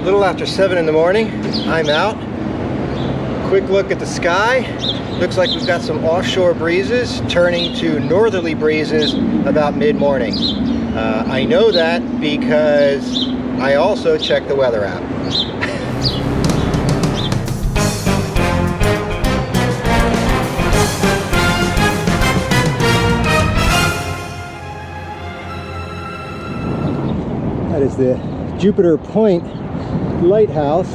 A little after 7 in the morning, I'm out. Quick look at the sky. Looks like we've got some offshore breezes turning to northerly breezes about mid-morning. I know that because I also checked the weather app. That is the Jupiter Point Lighthouse.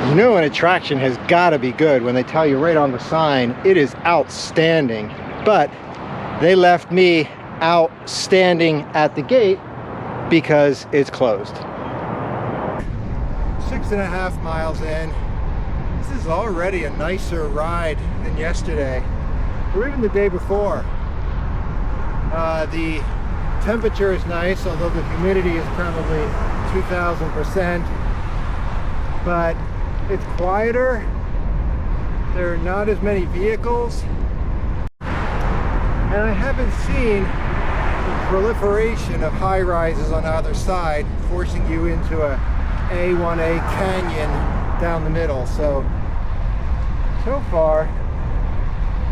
You know an attraction has got to be good when they tell you right on the sign, it is outstanding. But they left me outstanding at the gate because it's closed. 6.5 miles in. This is already a nicer ride than yesterday, or even the day before. The temperature is nice, although the humidity is probably 2,000%. But it's quieter. There are not as many vehicles. And I haven't seen the proliferation of high-rises on either side, forcing you into a A1A canyon down the middle. So far,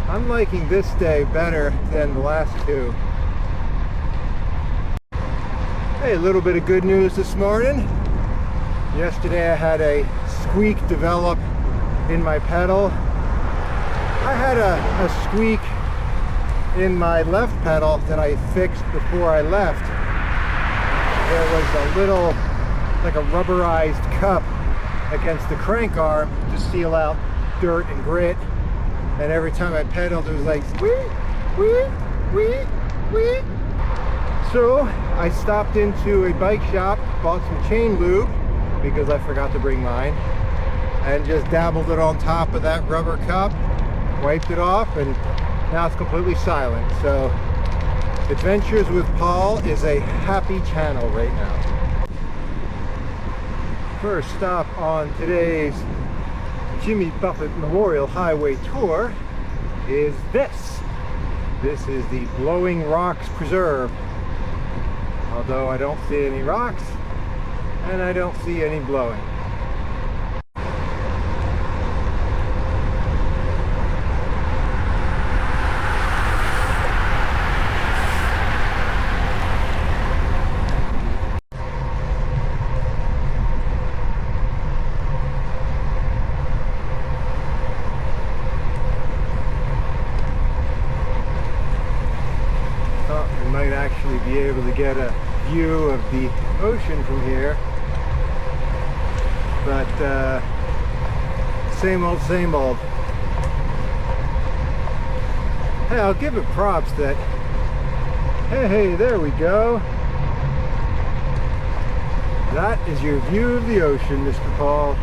I'm liking this day better than the last two. Hey, a little bit of good news this morning. Yesterday I had a squeak develop in my pedal. I had a squeak in my left pedal that I fixed before I left. There was a little, like a rubberized cup against the crank arm to seal out dirt and grit. And every time I pedaled, it was like, wee, wee, wee, wee. So I stopped into a bike shop, bought some chain lube, because I forgot to bring mine, and just dabbled it on top of that rubber cup, wiped it off, and now it's completely silent. So Adventures with Paul is a happy channel right now. First stop on today's Jimmy Buffett Memorial Highway Tour is this. This is the Blowing Rocks Preserve. Although I don't see any rocks, and I don't see any blowing. Oh, we might actually be able to get a view of the ocean from here, but same old, same old. Hey, I'll give it props that, hey, there we go. That is your view of the ocean, Mr. Paul.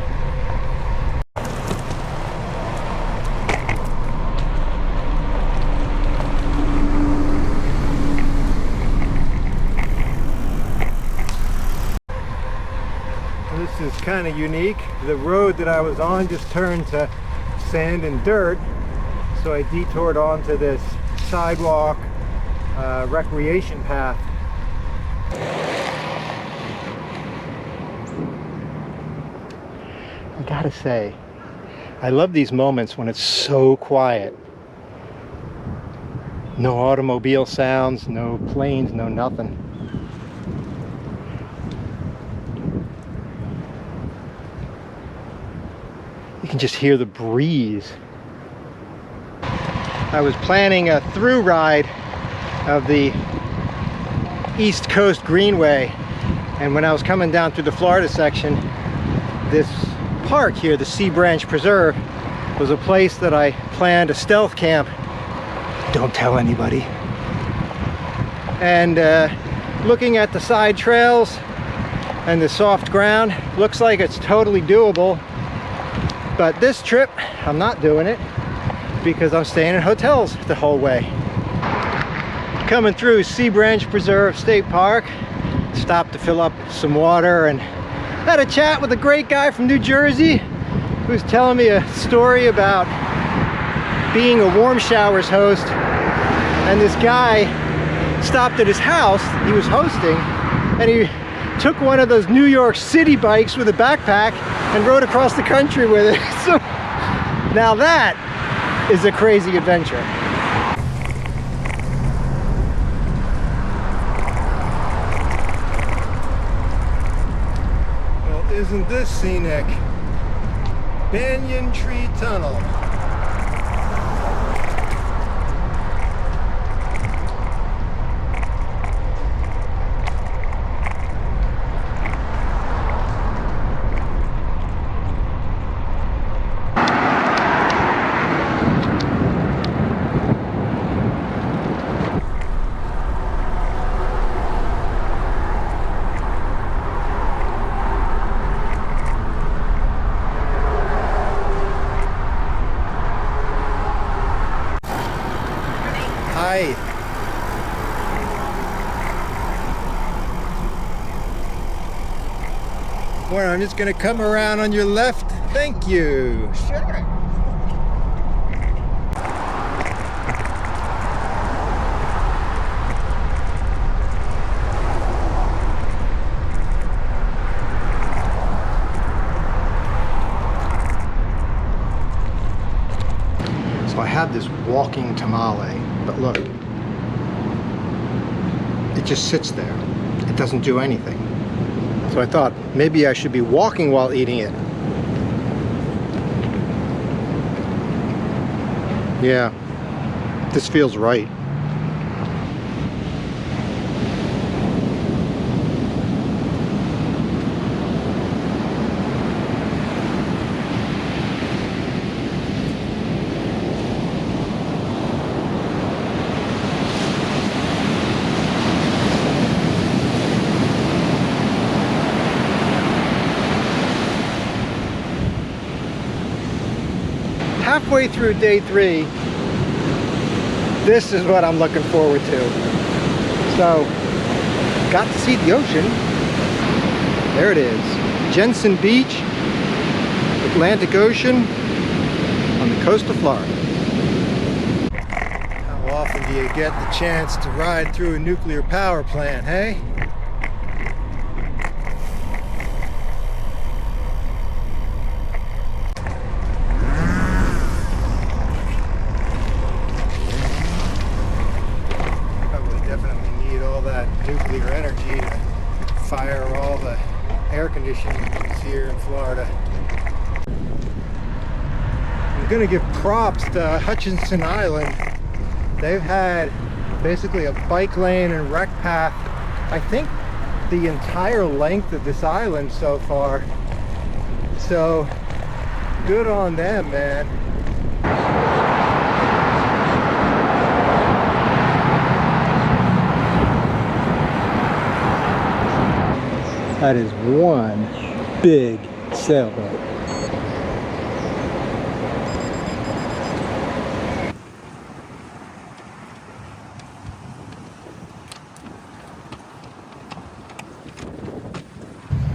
This is kind of unique. The road that I was on just turned to sand and dirt, so I detoured onto this sidewalk recreation path. I gotta say, I love these moments when it's so quiet. No automobile sounds, no planes, no nothing. You can just hear the breeze. I was planning a through ride of the East Coast Greenway, and when I was coming down through the Florida section, this park here, the Sea Branch Preserve, was a place that I planned a stealth camp. Don't tell anybody. And looking at the side trails and the soft ground, looks like it's totally doable. But this trip, I'm not doing it because I'm staying in hotels the whole way. Coming through Sea Branch Preserve State Park, stopped to fill up some water and had a chat with a great guy from New Jersey who was telling me a story about being a warm showers host. And this guy stopped at his house he was hosting, and he took one of those New York City bikes with a backpack and rode across the country with it. So now that is a crazy adventure. Well, isn't this scenic? Banyan Tree Tunnel. Hi. Well, I'm just going to come around on your left. Thank you. Sure. So I had this walking tamale, but look, it just sits there. It doesn't do anything. So I thought maybe I should be walking while eating it. Yeah, this feels right. Halfway through day 3, this is what I'm looking forward to. So, got to see the ocean. There it is. Jensen Beach, Atlantic Ocean, on the coast of Florida. How often do you get the chance to ride through a nuclear power plant, hey? Nuclear energy to fire all the air conditioning units here in Florida. I'm gonna give props to Hutchinson Island. They've had basically a bike lane and rec path, I think the entire length of this island so far. So good on them, man. That is one big sailboat.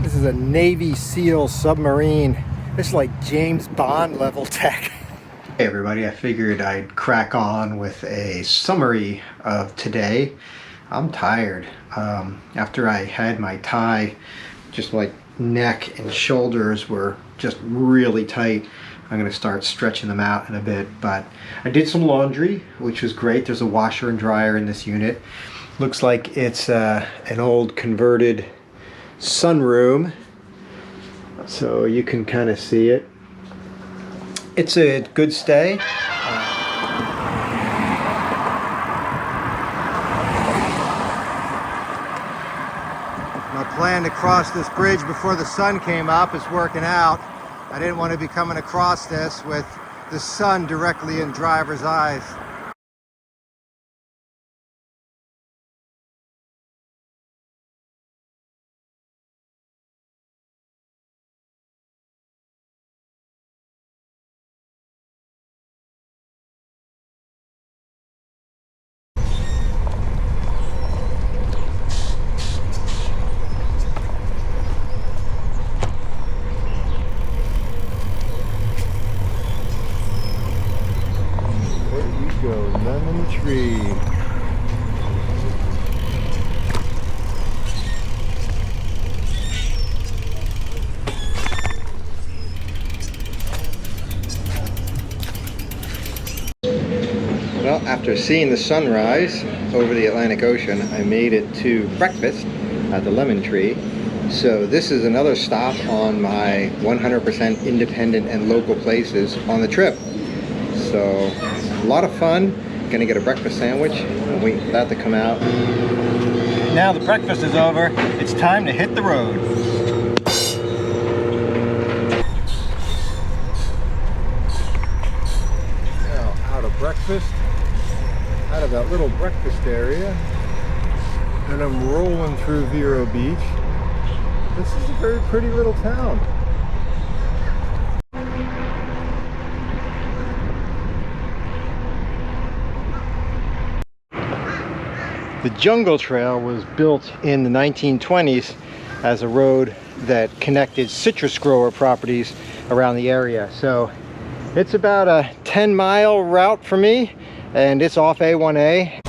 This is a Navy SEAL submarine. It's like James Bond level tech. Hey everybody, I figured I'd crack on with a summary of today. I'm tired. After I had my tie, just like neck and shoulders were just really tight. I'm gonna start stretching them out in a bit, but I did some laundry, which was great. There's a washer and dryer in this unit. Looks like it's an old converted sunroom, so you can kind of see it. It's a good stay. My plan to cross this bridge before the sun came up is working out. I didn't want to be coming across this with the sun directly in driver's eyes. Lemon tree. Well, after seeing the sunrise over the Atlantic Ocean, I made it to breakfast at the Lemon Tree. So this is another stop on my 100% independent and local places on the trip. So a lot of fun. Gonna get a breakfast sandwich and wait for that to come out. Now the breakfast is over, it's time to hit the road. Now out of breakfast, out of that little breakfast area, and I'm rolling through Vero Beach. This is a very pretty little town. The Jungle Trail was built in the 1920s as a road that connected citrus grower properties around the area. So it's about a 10-mile route for me, and it's off A1A.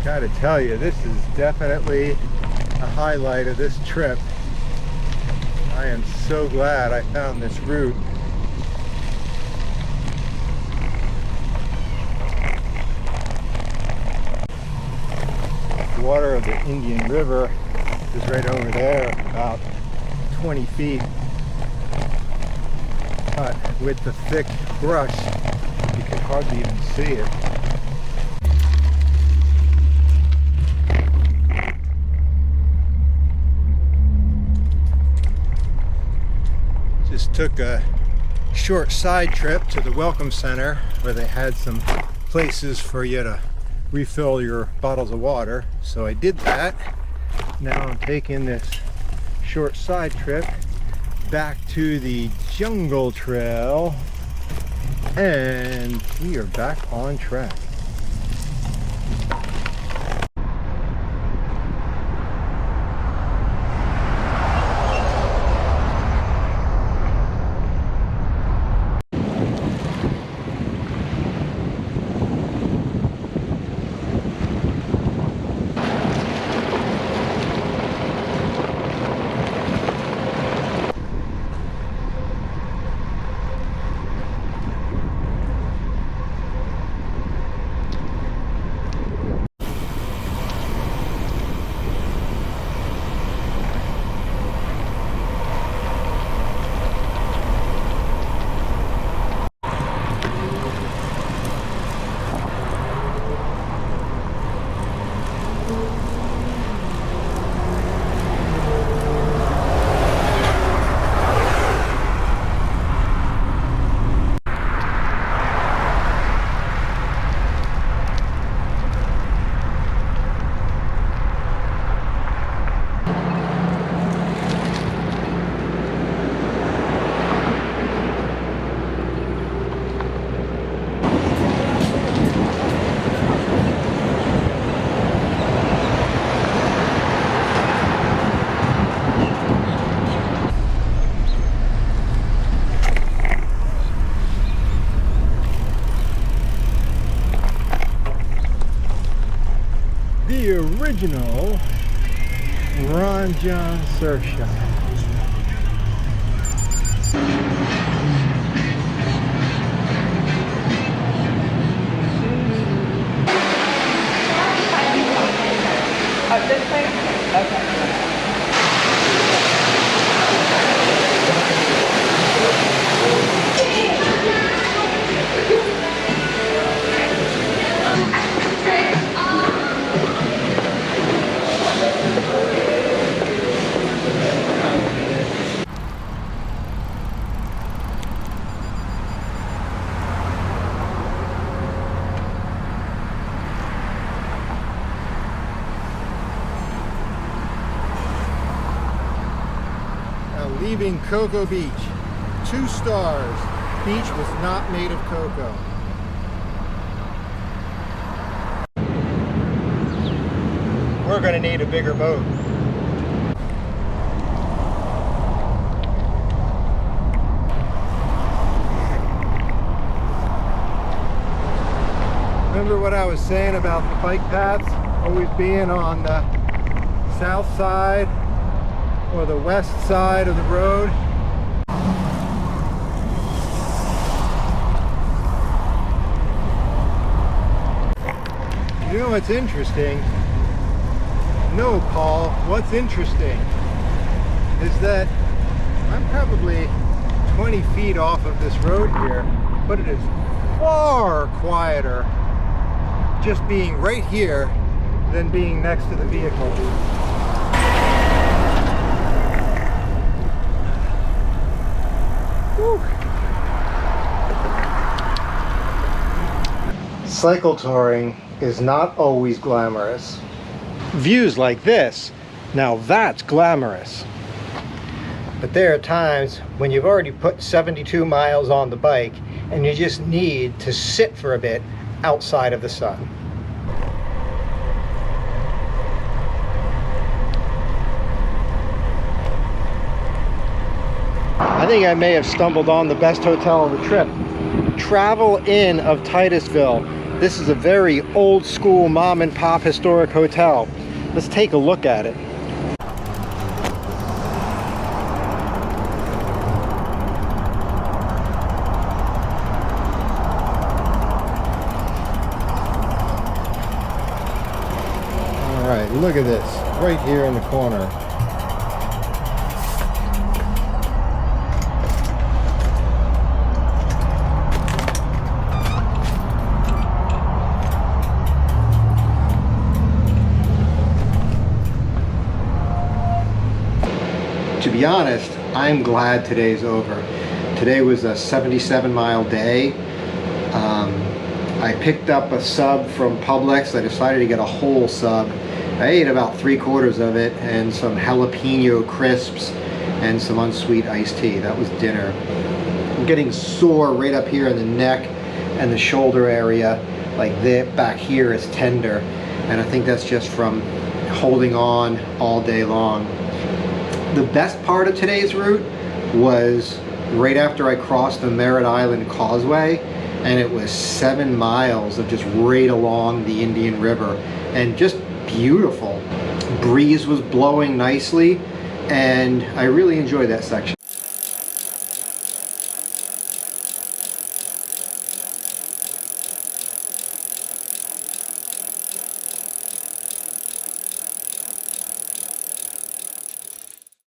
Gotta tell you, this is definitely a highlight of this trip. I am so glad I found this route. The water of the Indian River is right over there, about 20 feet. But with the thick brush, you can hardly even see it. Just took a short side trip to the Welcome Center where they had some places for you to refill your bottles of water. So I did that. Now I'm taking this short side trip back to the Jungle Trail, and we are back on track. The original Ron Jon surf shop. This way? Okay. Leaving Cocoa Beach, 2 stars. Beach was not made of cocoa. We're gonna need a bigger boat. Remember what I was saying about the bike paths always being on the south side or the west side of the road. You know what's interesting? No, Paul, what's interesting is that I'm probably 20 feet off of this road here, but it is far quieter just being right here than being next to the vehicle. Whew. Cycle touring is not always glamorous. Views like this, now that's glamorous. But there are times when you've already put 72 miles on the bike and you just need to sit for a bit outside of the sun. I think I may have stumbled on the best hotel of the trip. Travel Inn of Titusville. This is a very old school mom and pop historic hotel. Let's take a look at it. All right, look at this, right here in the corner. To be honest, I'm glad today's over. Today was a 77-mile day. I picked up a sub from Publix. I decided to get a whole sub. I ate about 3/4 of it and some jalapeno crisps and some unsweet iced tea. That was dinner. I'm getting sore right up here in the neck and the shoulder area. Like that back here is tender. And I think that's just from holding on all day long. The best part of today's route was right after I crossed the Merritt Island Causeway, and it was 7 miles of just right along the Indian River, and just beautiful. Breeze was blowing nicely, and I really enjoyed that section.